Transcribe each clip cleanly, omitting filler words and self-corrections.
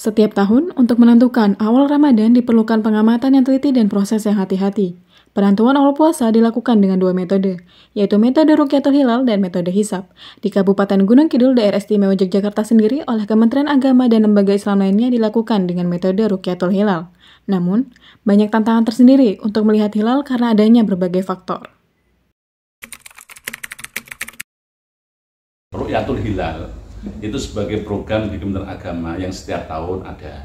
Setiap tahun, untuk menentukan awal Ramadan diperlukan pengamatan yang teliti dan proses yang hati-hati. Penentuan awal puasa dilakukan dengan dua metode, yaitu metode Rukyatul Hilal dan metode Hisab. Di Kabupaten Gunung Kidul, Daerah Istimewa Yogyakarta sendiri, oleh Kementerian Agama dan lembaga Islam lainnya dilakukan dengan metode Rukyatul Hilal. Namun, banyak tantangan tersendiri untuk melihat hilal karena adanya berbagai faktor. Rukyatul Hilal itu sebagai program di Kementerian Agama yang setiap tahun ada.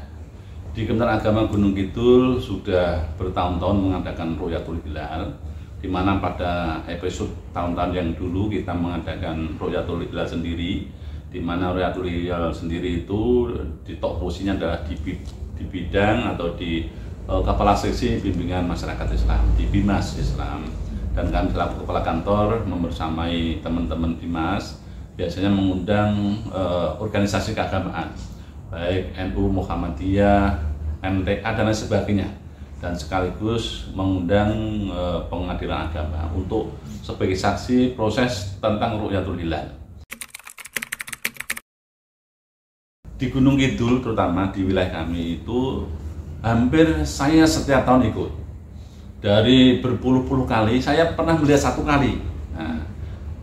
Di Kementerian Agama Gunung Kidul sudah bertahun-tahun mengadakan Rukyatul Hilal, di mana pada episode tahun-tahun yang dulu kita mengadakan Rukyatul Hilal sendiri, di mana Rukyatul Hilal sendiri itu di top posisinya adalah di bidang atau di kepala seksi bimbingan masyarakat Islam, di Bimas Islam. Dan kami selaku kepala kantor membersamai teman-teman Bimas biasanya mengundang organisasi keagamaan, baik NU, Muhammadiyah, MTA dan lain sebagainya, dan sekaligus mengundang pengadilan agama untuk sebagai saksi proses tentang Rukyatul Hilal. Di Gunung Kidul terutama di wilayah kami itu hampir saya setiap tahun ikut. Dari berpuluh-puluh kali saya pernah melihat satu kali. Nah,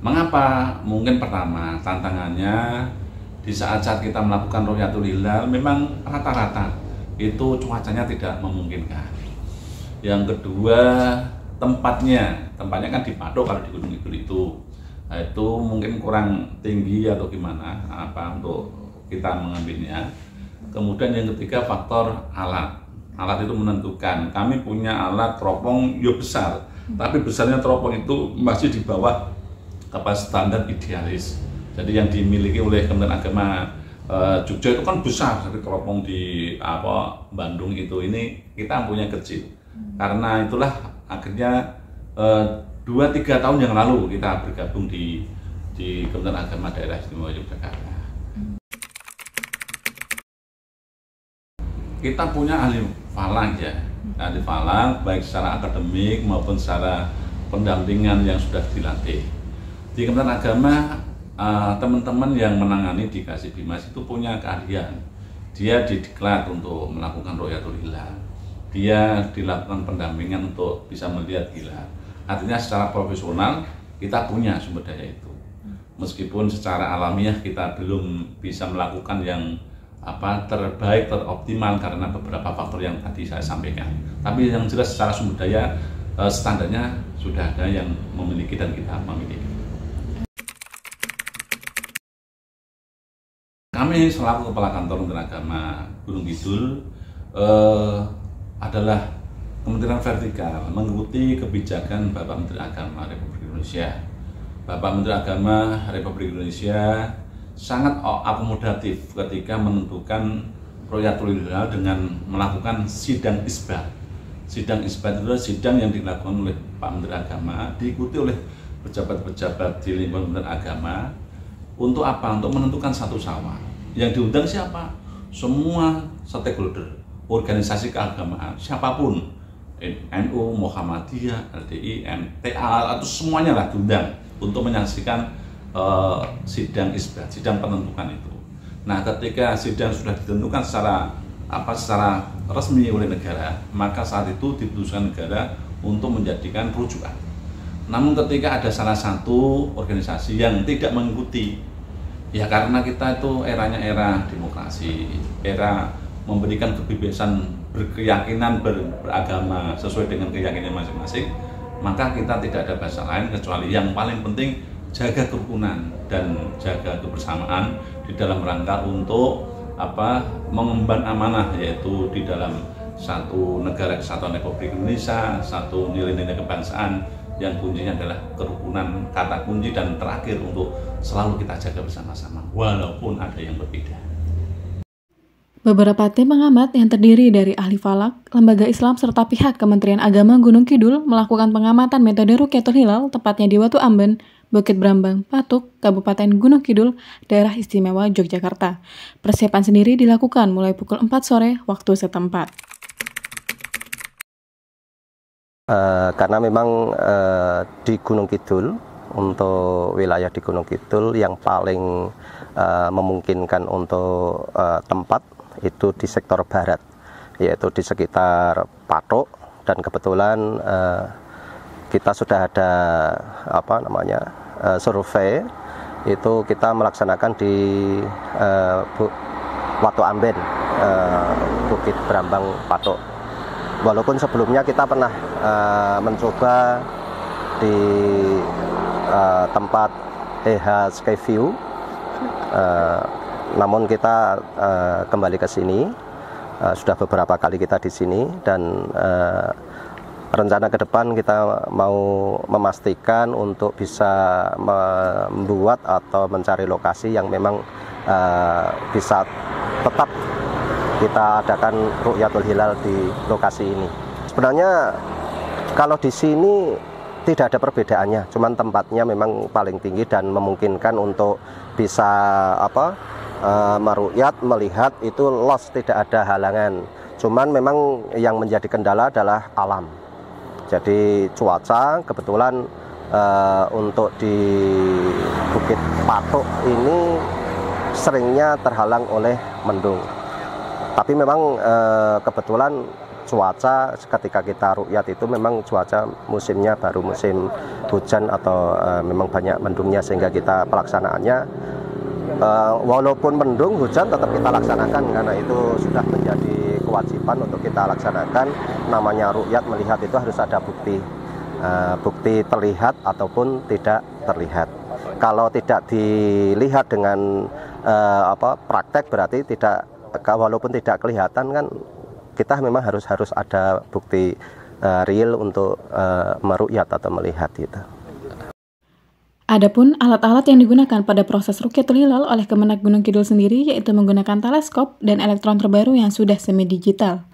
mengapa? Mungkin pertama tantangannya di saat-saat kita melakukan Rukyatul Hilal memang rata-rata itu cuacanya tidak memungkinkan. Yang kedua, tempatnya kan di Patok kalau di Gunung Kidul itu. Nah, itu mungkin kurang tinggi atau gimana untuk kita mengambilnya. Kemudian yang ketiga, faktor alat. Alat itu menentukan. Kami punya alat teropong besar, tapi besarnya teropong itu masih di bawah kapasitas standar idealis. Jadi yang dimiliki oleh Kementerian Agama Jogja itu kan besar, seperti teropong di Bandung itu. Ini kita punya kecil. Karena itulah akhirnya 2-3 tahun yang lalu kita bergabung di Kementerian Agama Daerah Istimewa Yogyakarta. Kita punya ahli falak ya, ahli falak baik secara akademik maupun secara pendampingan yang sudah dilatih. Di Kementerian Agama, teman-teman yang menangani di Kasih Bimas itu punya keahlian. Dia didiklat untuk melakukan Rukyatul Hilal. Dia dilakukan pendampingan untuk bisa melihat hilal. Artinya secara profesional kita punya sumber daya itu. Meskipun secara alamiah kita belum bisa melakukan yang terbaik, teroptimal karena beberapa faktor yang tadi saya sampaikan. Tapi yang jelas secara sumber daya standarnya sudah ada yang memiliki dan kita memiliki. Kami selaku Kepala Kantor Kementerian Agama Gunung Kidul adalah kementerian vertikal mengikuti kebijakan Bapak Menteri Agama Republik Indonesia. Bapak Menteri Agama Republik Indonesia sangat akomodatif ketika menentukan Rukyatul Hilal dengan melakukan sidang isbat. Sidang isbat itu adalah sidang yang dilakukan oleh Pak Menteri Agama, diikuti oleh pejabat-pejabat di lingkungan Kementerian Agama. Untuk apa? Untuk menentukan satu sawah. Yang diundang siapa? Semua stakeholder, organisasi keagamaan, siapapun, NU, Muhammadiyah, LDI, MTA, atau semuanya lah diundang untuk menyaksikan sidang isbat, sidang penentukan itu. Nah, ketika sidang sudah ditentukan secara resmi oleh negara, maka saat itu diputuskan negara untuk menjadikan rujukan. Namun ketika ada salah satu organisasi yang tidak mengikuti, ya karena kita itu eranya era demokrasi, era memberikan kebebasan berkeyakinan beragama sesuai dengan keyakinan masing-masing, maka kita tidak ada bahasa lain kecuali yang paling penting jaga kerukunan dan jaga kebersamaan di dalam rangka untuk mengemban amanah, yaitu di dalam satu negara kesatuan Republik Indonesia, satu nilai-nilai kebangsaan yang kuncinya adalah kerukunan, kata kunci dan terakhir untuk selalu kita jaga bersama-sama walaupun ada yang berbeda. Beberapa tim pengamat yang terdiri dari ahli falak, lembaga Islam serta pihak Kementerian Agama Gunung Kidul melakukan pengamatan metode Rukyatul Hilal tepatnya di Watu Amben, Bukit Brambang, Patuk, Kabupaten Gunung Kidul, Daerah Istimewa Yogyakarta. Persiapan sendiri dilakukan mulai pukul 4 sore waktu setempat. Karena memang di Gunung Kidul, untuk wilayah di Gunung Kidul yang paling memungkinkan untuk tempat itu di sektor barat, yaitu di sekitar Patok, dan kebetulan kita sudah ada survei itu kita melaksanakan di Watu Amben, Bukit Brambang Patok. Walaupun sebelumnya kita pernah mencoba di tempat EH Skyview, namun kita kembali ke sini, sudah beberapa kali kita di sini, dan rencana ke depan kita mau memastikan untuk bisa membuat atau mencari lokasi yang memang bisa tetap kita adakan Ru'yatul Hilal di lokasi ini. Sebenarnya kalau di sini tidak ada perbedaannya, cuman tempatnya memang paling tinggi dan memungkinkan untuk bisa meru'yat, melihat itu los, tidak ada halangan. Cuman memang yang menjadi kendala adalah alam. Jadi cuaca kebetulan untuk di Bukit Patok ini seringnya terhalang oleh mendung. Tapi memang kebetulan cuaca ketika kita ru'yat itu memang cuaca musimnya baru musim hujan atau memang banyak mendungnya, sehingga kita pelaksanaannya walaupun mendung hujan tetap kita laksanakan karena itu sudah menjadi kewajiban untuk kita laksanakan. Namanya ru'yat, melihat itu harus ada bukti terlihat ataupun tidak terlihat. Kalau tidak dilihat dengan praktek berarti tidak, walaupun tidak kelihatan kan kita memang harus ada bukti real untuk meru'yat atau melihat itu. Adapun alat-alat yang digunakan pada proses Ruqyatul Hilal oleh Kemenak Gunung Kidul sendiri yaitu menggunakan teleskop dan elektron terbaru yang sudah semi-digital,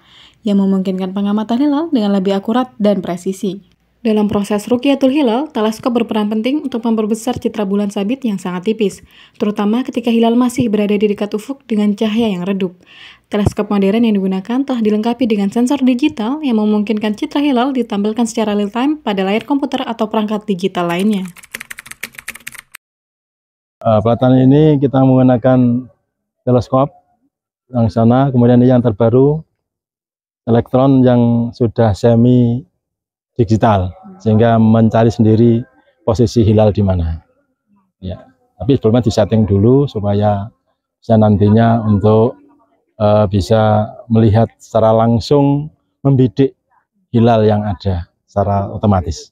yang memungkinkan pengamatan hilal dengan lebih akurat dan presisi. Dalam proses Ruqyatul Hilal, teleskop berperan penting untuk memperbesar citra bulan sabit yang sangat tipis, terutama ketika hilal masih berada di dekat ufuk dengan cahaya yang redup. Teleskop modern yang digunakan telah dilengkapi dengan sensor digital yang memungkinkan citra hilal ditampilkan secara real-time pada layar komputer atau perangkat digital lainnya. Pelatihan ini kita menggunakan teleskop yang sana, kemudian ini yang terbaru elektron yang sudah semi digital, sehingga mencari sendiri posisi hilal di mana. Ya, tapi sebelumnya disetting dulu supaya bisa nantinya untuk bisa melihat secara langsung, membidik hilal yang ada secara otomatis.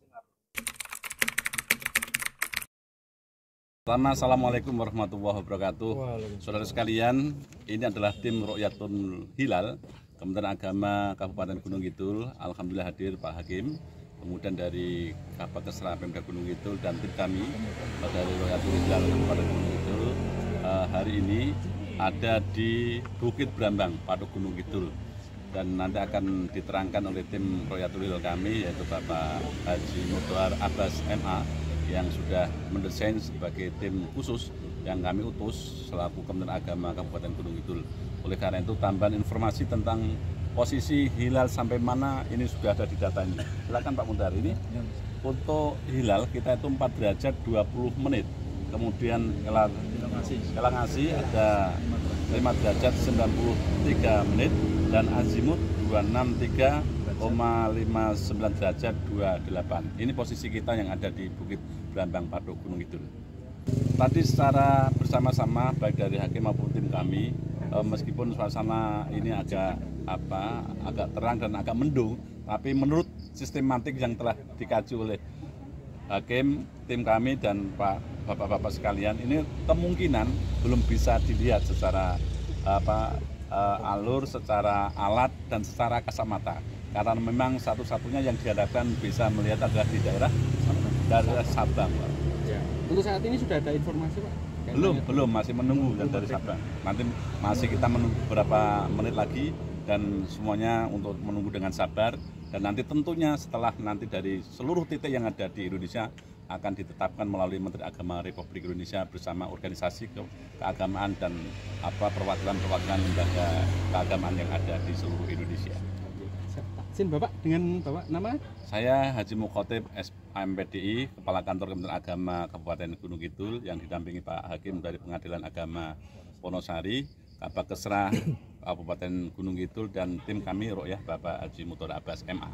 Assalamualaikum warahmatullahi wabarakatuh. Saudara sekalian, ini adalah tim Ru'yatul Hilal Kementerian Agama Kabupaten Gunung Kidul. Alhamdulillah hadir Pak Hakim, kemudian dari Kabakesra Pemda Gunung Kidul, dan tim kami dari Ru'yatul Hilal Kabupaten Gunung Kidul hari ini ada di Bukit Brambang, Patok Gunung Kidul, dan nanti akan diterangkan oleh tim Ru'yatul Hilal kami, yaitu Bapak Haji Mutohar Abbas MA, yang sudah mendesain sebagai tim khusus yang kami utus selaku Kementerian Agama Kabupaten Gunung Kidul. Oleh karena itu, tambahan informasi tentang posisi hilal sampai mana ini sudah ada di data ini. Silakan Pak Muntahar. Ini foto hilal kita itu 4 derajat 20 menit. Kemudian elangasi ada 5 derajat 93 menit dan azimut 263,59 derajat 28. Ini posisi kita yang ada di Bukit Brambang Patok Gunung Kidul. Tadi secara bersama-sama baik dari Hakim maupun tim kami, meskipun suasana ini agak terang dan agak mendung, tapi menurut sistematik yang telah dikaji oleh Hakim, tim kami dan bapak-bapak sekalian, ini kemungkinan belum bisa dilihat secara alur, secara alat dan secara kasat mata, karena memang satu-satunya yang diharapkan bisa melihat adalah di daerah Sabang. Ya. Untuk saat ini sudah ada informasi Pak? Belum, masih menunggu dari Sabang. Nanti masih kita menunggu beberapa menit lagi, dan semuanya untuk menunggu dengan sabar, dan nanti tentunya setelah nanti dari seluruh titik yang ada di Indonesia akan ditetapkan melalui Menteri Agama Republik Indonesia bersama organisasi keagamaan dan perwakilan-perwakilan lembaga keagamaan yang ada di seluruh Indonesia. Izin Bapak, dengan Bapak nama? Saya Haji Mukhotib SMPDI, Kepala Kantor Kementerian Agama Kabupaten Gunung Kidul, yang didampingi Pak Hakim dari Pengadilan Agama Wonosari, Kabakesra Kabupaten Gunung Kidul dan tim kami Ruqyah Bapak Haji Mutolak Abbas MA.